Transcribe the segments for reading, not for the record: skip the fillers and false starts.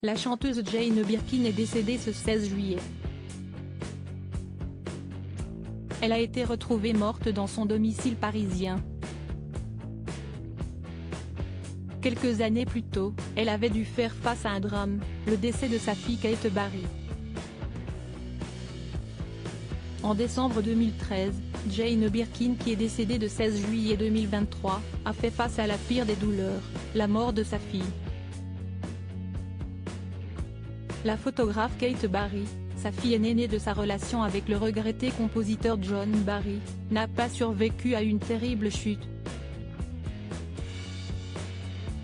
La chanteuse Jane Birkin est décédée ce 16 juillet. Elle a été retrouvée morte dans son domicile parisien. Quelques années plus tôt, elle avait dû faire face à un drame, le décès de sa fille Kate Barry. En décembre 2013, Jane Birkin, qui est décédée le 16 juillet 2023, a fait face à la pire des douleurs, la mort de sa fille. La photographe Kate Barry, sa fille aînée née de sa relation avec le regretté compositeur John Barry, n'a pas survécu à une terrible chute.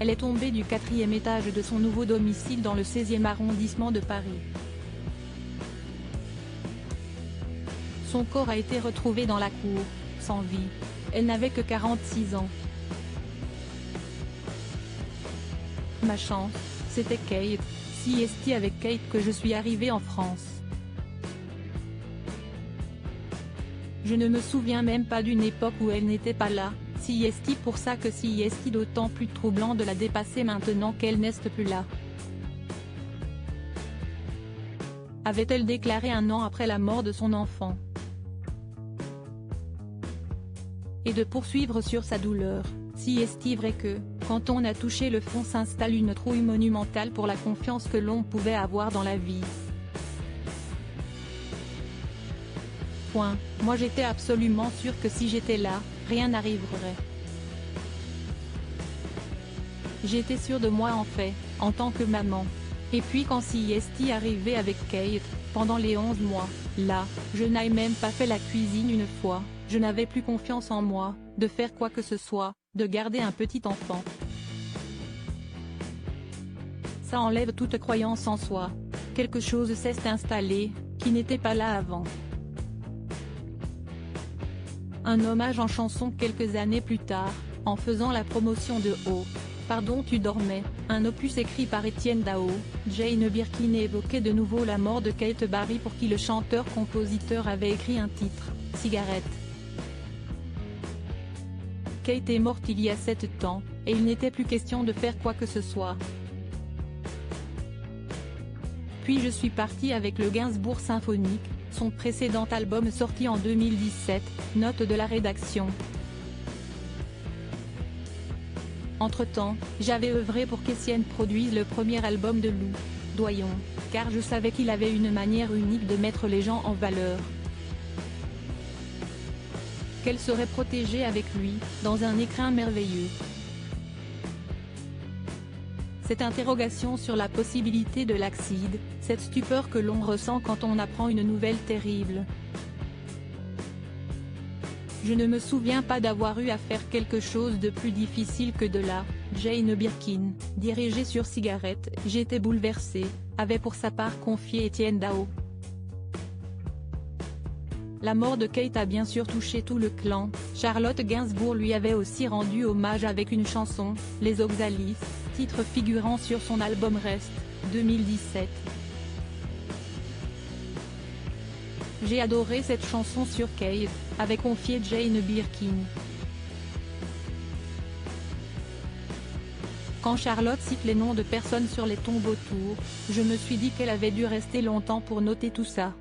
Elle est tombée du 4e étage de son nouveau domicile dans le 16e arrondissement de Paris. Son corps a été retrouvé dans la cour, sans vie. Elle n'avait que 46 ans. Ma chance, c'était Kate, si est avec Kate que je suis arrivée en France. Je ne me souviens même pas d'une époque où elle n'était pas là, si est pour ça que si est d'autant plus troublant de la dépasser maintenant qu'elle n'est plus là. Avait-elle déclaré un an après la mort de son enfant. Et de poursuivre sur sa douleur, si est vrai que, quand on a touché le fond s'installe une trouille monumentale pour la confiance que l'on pouvait avoir dans la vie. Moi j'étais absolument sûre que si j'étais là, rien n'arriverait. J'étais sûre de moi en fait, en tant que maman. Et puis quand si est arrivé avec Kate, pendant les 11 mois, là, je n'ai même pas fait la cuisine une fois, je n'avais plus confiance en moi, de faire quoi que ce soit, de garder un petit enfant. Ça enlève toute croyance en soi. Quelque chose s'est installé, qui n'était pas là avant. Un hommage en chanson quelques années plus tard, en faisant la promotion de Oh, pardon tu dormais, un opus écrit par Etienne Dao, Jane Birkin évoquait de nouveau la mort de Kate Barry pour qui le chanteur-compositeur avait écrit un titre, Cigarette. Kate est morte il y a 7 ans, et il n'était plus question de faire quoi que ce soit. Puis je suis partie avec le Gainsbourg Symphonique, son précédent album sorti en 2017, note de la rédaction. Entre-temps, j'avais œuvré pour qu'Étienne produise le premier album de Lou Doyon, car je savais qu'il avait une manière unique de mettre les gens en valeur. Qu'elle serait protégée avec lui, dans un écrin merveilleux. Cette interrogation sur la possibilité de l'acide, cette stupeur que l'on ressent quand on apprend une nouvelle terrible. Je ne me souviens pas d'avoir eu à faire quelque chose de plus difficile que de la Jane Birkin, dirigée sur Cigarette, j'étais bouleversée, avait pour sa part confié Etienne Dao. La mort de Kate a bien sûr touché tout le clan, Charlotte Gainsbourg lui avait aussi rendu hommage avec une chanson, Les Oxalis, titre figurant sur son album Reste, 2017. J'ai adoré cette chanson sur Kate, avait confié Jane Birkin. Quand Charlotte cite les noms de personnes sur les tombes autour, je me suis dit qu'elle avait dû rester longtemps pour noter tout ça.